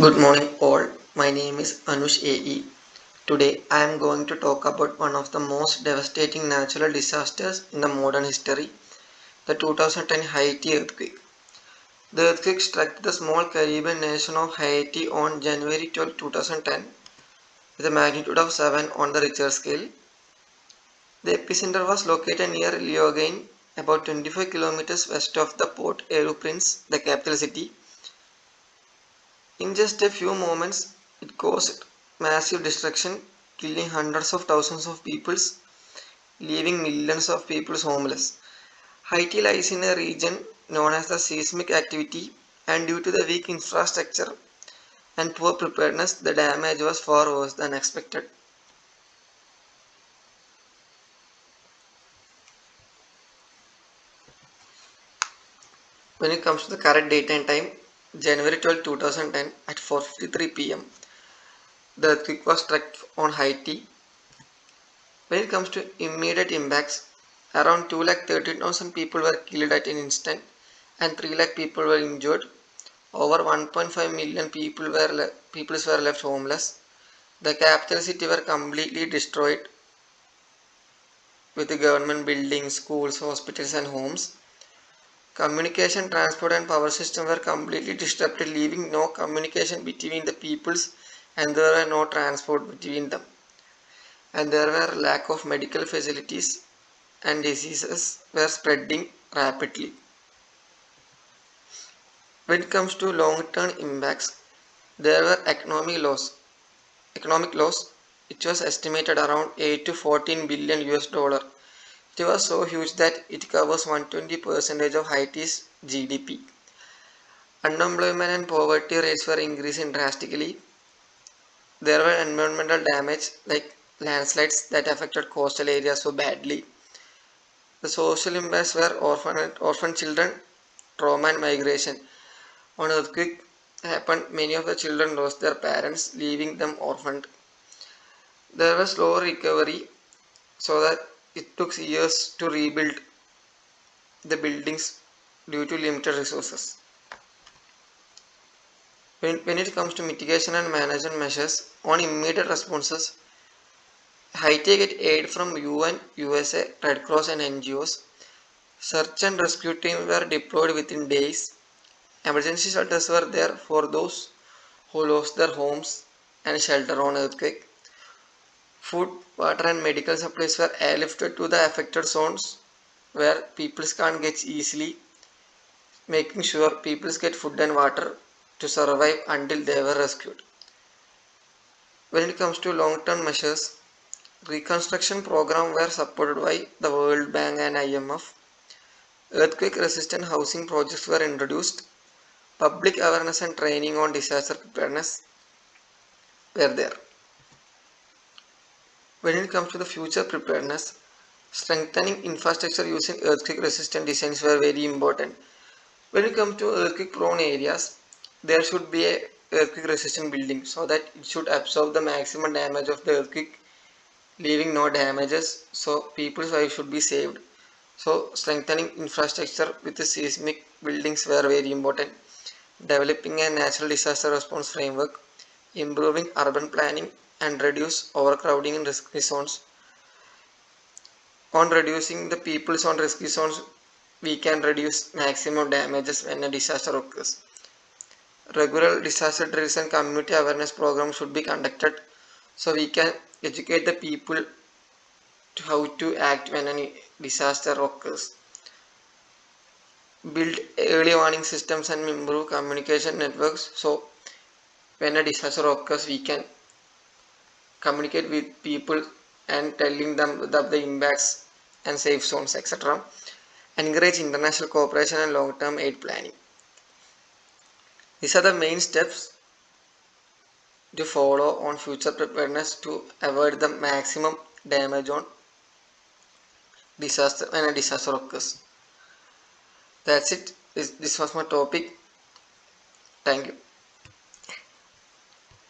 Good morning all. My name is Anush AE. Today I am going to talk about one of the most devastating natural disasters in the modern history, the 2010 Haiti earthquake. The earthquake struck the small Caribbean nation of Haiti on January 12, 2010 with a magnitude of 7 on the Richter scale. The epicenter was located near Leogane, about 25 kilometers west of the Port-au-Prince, the capital city. In just a few moments, it caused massive destruction, killing hundreds of thousands of people, leaving millions of people homeless. Haiti lies in a region known as the seismic activity, and due to the weak infrastructure and poor preparedness, the damage was far worse than expected. When it comes to the correct date and time, January 12, 2010 at 4:53 p.m., the earthquake was struck on Haiti. When it comes to immediate impacts, around 2,13,000 people were killed at an instant and 3 lakh people were injured. Over 1.5 million peoples were left homeless. The capital city were completely destroyed with the government buildings, schools, hospitals and homes. Communication, transport and power system were completely disrupted, leaving no communication between the peoples and there were no transport between them. And there were lack of medical facilities and diseases were spreading rapidly. When it comes to long-term impacts, there were Economic loss, it was estimated around 8 to 14 billion US dollar. It was so huge that it covers 120% of Haiti's GDP. Unemployment and poverty rates were increasing drastically. There were environmental damage like landslides that affected coastal areas so badly. The social impacts were orphan children, trauma and migration. On earthquake happened, many of the children lost their parents, leaving them orphaned. There was slow recovery so that it took years to rebuild the buildings due to limited resources. When it comes to mitigation and management measures, on immediate responses, Haiti get aid from UN, USA, Red Cross and NGOs. Search and rescue teams were deployed within days. Emergency shelters were there for those who lost their homes and shelter on earthquake. Food, water and medical supplies were airlifted to the affected zones where people can't get easily, making sure people get food and water to survive until they were rescued. When it comes to long-term measures, reconstruction programs were supported by the World Bank and IMF. Earthquake-resistant housing projects were introduced. Public awareness and training on disaster preparedness were there. When it comes to the future preparedness, strengthening infrastructure using earthquake-resistant designs were very important. When it comes to earthquake-prone areas, there should be a earthquake-resistant building so that it should absorb the maximum damage of the earthquake, leaving no damages. So people's lives should be saved. So strengthening infrastructure with the seismic buildings were very important. Developing a natural disaster response framework, improving urban planning, and reduce overcrowding in risky zones. On reducing the peoples on risky zones, we can reduce maximum damages when a disaster occurs. Regular disaster drills and community awareness programs should be conducted so we can educate the people to how to act when any disaster occurs. Build early warning systems and improve communication networks so when a disaster occurs we can communicate with people and telling them the impacts and safe zones, etc. Encourage international cooperation and long-term aid planning. These are the main steps to follow on future preparedness to avoid the maximum damage on disaster when a disaster occurs. That's it. This was my topic. Thank you.